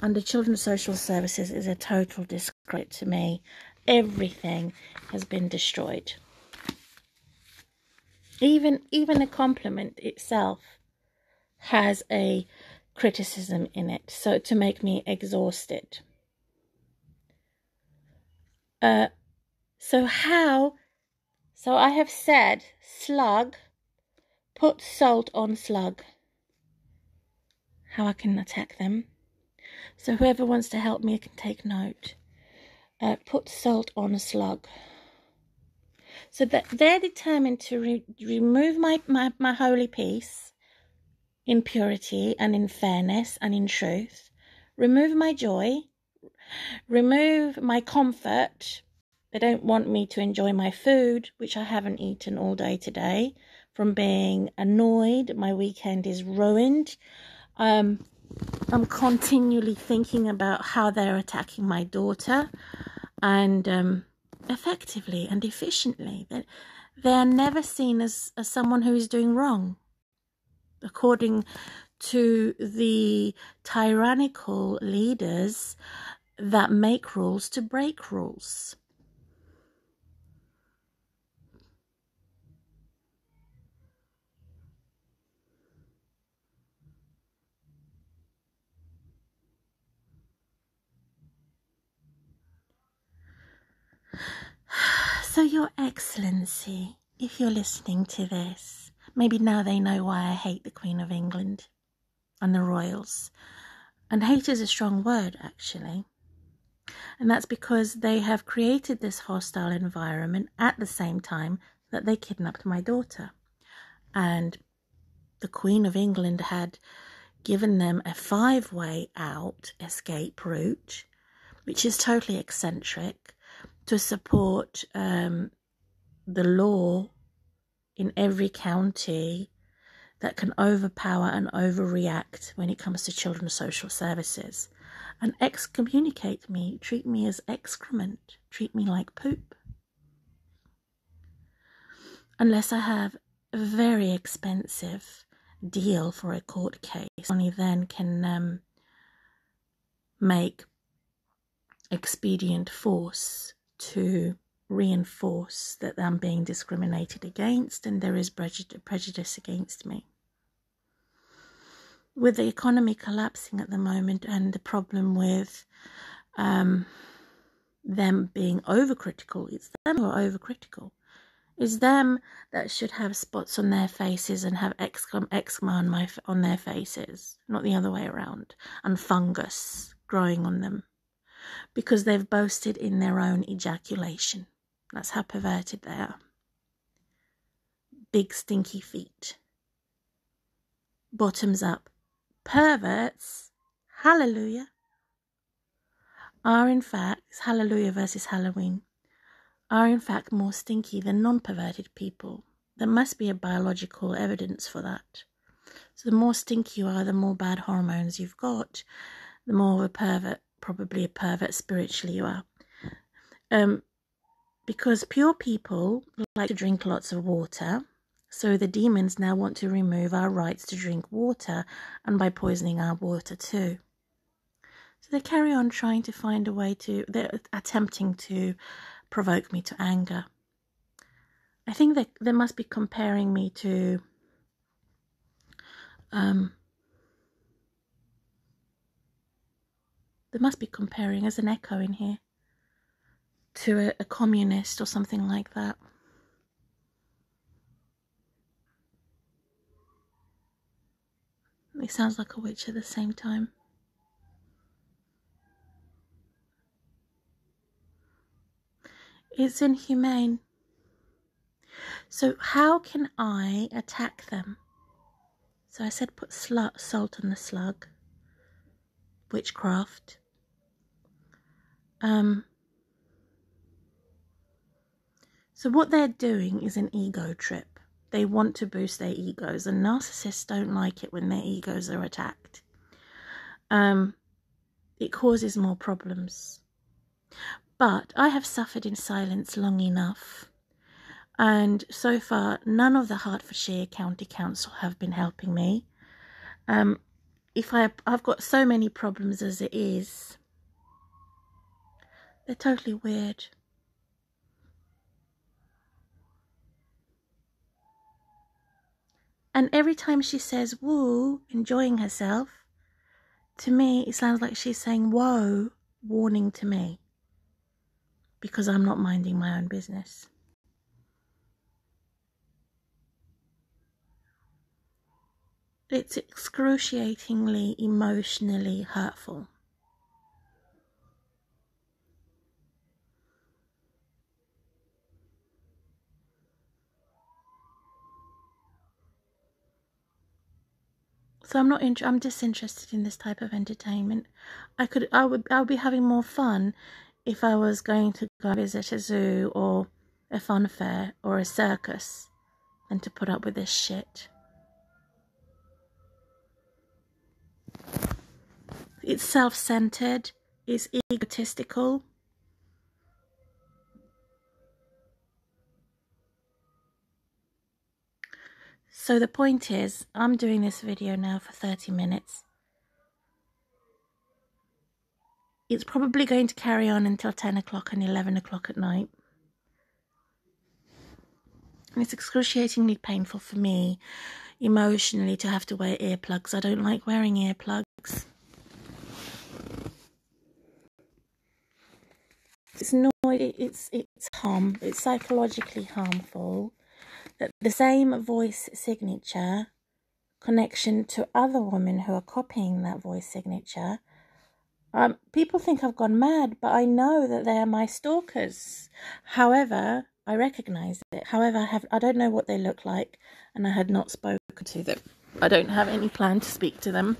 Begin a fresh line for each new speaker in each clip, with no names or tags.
under Children's Social Services is a total discredit to me. Everything has been destroyed. Even a compliment itself has a criticism in it, so to make me exhausted. So I have said slug, put salt on slug. How I can attack them. So whoever wants to help me can take note. Put salt on a slug. So that they're determined to remove my holy peace in purity and in fairness and in truth. Remove my joy. Remove my comfort. They don't want me to enjoy my food, which I haven't eaten all day today, from being annoyed. My weekend is ruined. I'm continually thinking about how they're attacking my daughter, and effectively and efficiently. They're never seen as someone who is doing wrong, according to the tyrannical leaders that make rules to break rules. So, Your Excellency, if you're listening to this, maybe now they know why I hate the Queen of England and the royals. And hate is a strong word, actually. And that's because they have created this hostile environment at the same time that they kidnapped my daughter. And the Queen of England had given them a 5-way out escape route, which is totally eccentric, to support the law in every county that can overpower and overreact when it comes to children's social services, and excommunicate me, treat me as excrement, treat me like poop. Unless I have a very expensive deal for a court case, only then can make expedient force to reinforce that I'm being discriminated against and there is prejudice against me. With the economy collapsing at the moment and the problem with them being overcritical, it's them who are overcritical. It's them that should have spots on their faces and have eczema on their faces, not the other way around, and fungus growing on them, because they've boasted in their own ejaculation. That's how perverted they are. Big stinky feet. Bottoms up. Perverts, hallelujah, are in fact, hallelujah versus Halloween, are in fact more stinky than non-perverted people. There must be a biological evidence for that. So the more stinky you are, the more bad hormones you've got, the more of a pervert, probably a pervert spiritually you are. Because pure people like to drink lots of water, so the demons now want to remove our rights to drink water, and by poisoning our water too. So they carry on trying to find a way to, they're attempting to provoke me to anger. I think that they must be comparing me to they must be comparing, as an echo in here, to a communist or something like that. It sounds like a witch at the same time. It's inhumane. So how can I attack them? So I said put salt on the slug. Witchcraft. So what they're doing is an ego trip. They want to boost their egos, and narcissists don't like it when their egos are attacked. It causes more problems. But I have suffered in silence long enough, and so far none of the Hertfordshire County Council have been helping me. I've got so many problems as it is. They're totally weird. And every time she says woo, enjoying herself, to me it sounds like she's saying whoa, warning to me, because I'm not minding my own business. It's excruciatingly, emotionally hurtful. So I'm disinterested in this type of entertainment. I would be having more fun if I was going to go visit a zoo or a fun fair or a circus than to put up with this shit. It's self-centered, it's egotistical. So the point is, I'm doing this video now for 30 minutes. It's probably going to carry on until 10 o'clock and 11 o'clock at night. And it's excruciatingly painful for me, emotionally, to have to wear earplugs. I don't like wearing earplugs. It's psychologically harmful that the same voice signature connection to other women who are copying that voice signature. People think I've gone mad, but I know that they are my stalkers. However, I recognise it. However, I don't know what they look like, and I had not spoken to them. I don't have any plan to speak to them.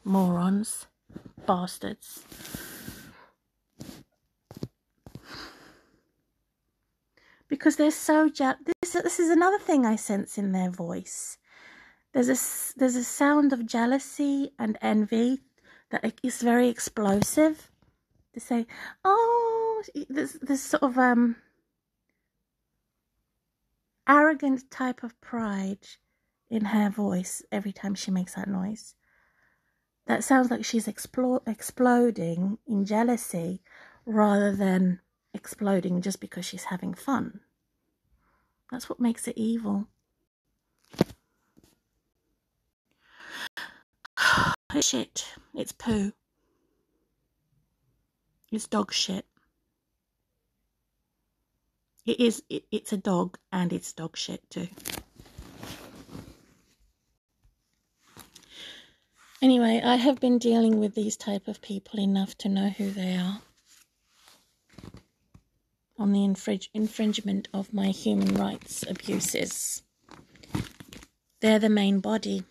Morons. Bastards. Because they're so this is another thing I sense in their voice. There's a sound of jealousy and envy that is very explosive. They say, oh, there's sort of arrogant type of pride in her voice every time she makes that noise. That sounds like she's exploding in jealousy rather than exploding just because she's having fun. That's what makes it evil. It's shit. It's poo. It's dog shit. It's a dog, and it's dog shit too. Anyway, I have been dealing with these type of people enough to know who they are. On the infringement of my human rights abuses. They're the main body.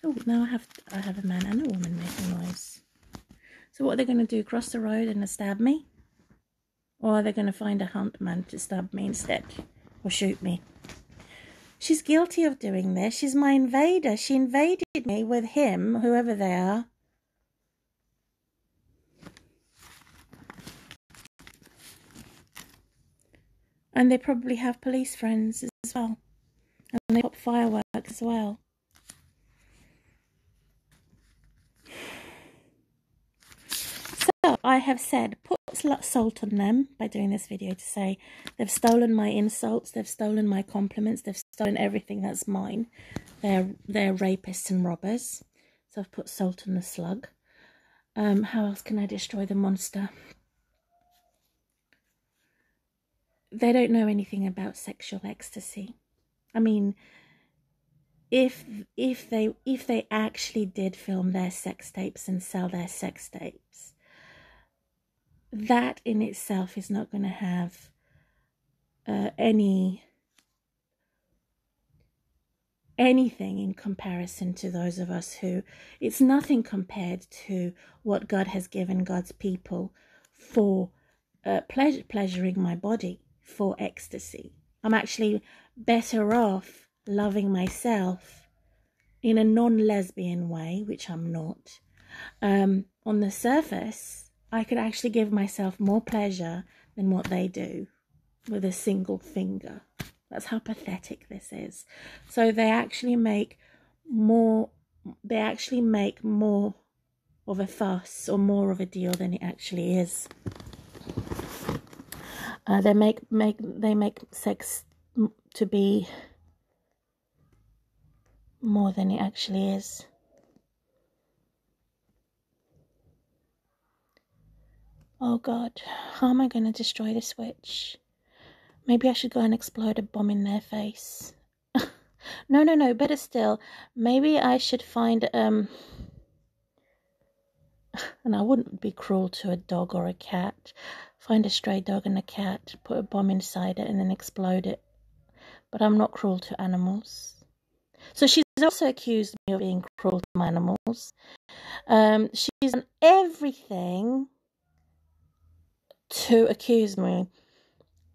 Oh, now I have a man and a woman making noise. So what are they going to do? Cross the road and stab me? Or are they going to find a hunt man to stab me instead? Or shoot me? She's guilty of doing this. She's my invader. She invaded me with him, whoever they are. And they probably have police friends as well. And they pop fireworks as well. So I have said, put salt on them by doing this video to say they've stolen my insults, they've stolen my compliments, they've stolen everything that's mine. They're rapists and robbers. So I've put salt on the slug. How else can I destroy the monster? They don't know anything about sexual ecstasy. I mean, if they actually did film their sex tapes and sell their sex tapes, that in itself is not going to have anything in comparison to those of us who, it's nothing compared to what God has given God's people for pleasuring my body, for ecstasy. I'm actually better off loving myself in a non-lesbian way, which I'm not. On the surface, I could actually give myself more pleasure than what they do with a single finger. That's how pathetic this is. So they actually make more of a fuss or more of a deal than it actually is. They make sex to be more than it actually is. Oh God, how am I going to destroy this witch? Maybe I should go and explode a bomb in their face. No, better still, maybe I should find, and I wouldn't be cruel to a dog or a cat. Find a stray dog and a cat, put a bomb inside it and then explode it. But I'm not cruel to animals. So she's also accused me of being cruel to my animals. She's done everything to accuse me.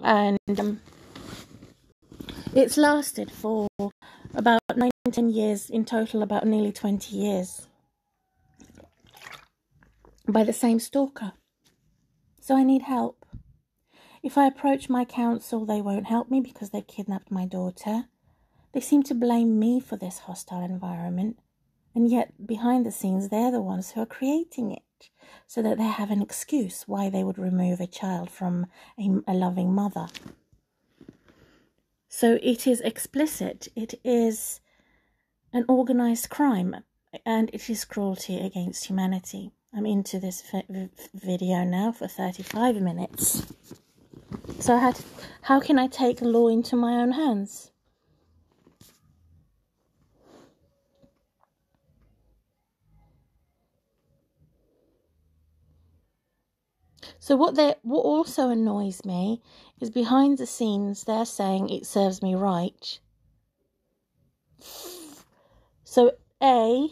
And it's lasted for about 19 years, in total about nearly 20 years, by the same stalker. So I need help. If I approach my council, they won't help me because they've kidnapped my daughter. They seem to blame me for this hostile environment, and yet behind the scenes they're the ones who are creating it, so that they have an excuse why they would remove a child from a loving mother. So it is explicit, it is an organised crime, and it is cruelty against humanity. I'm into this video now for 35 minutes. So how can I take law into my own hands? So what also annoys me is behind the scenes they're saying it serves me right. So A,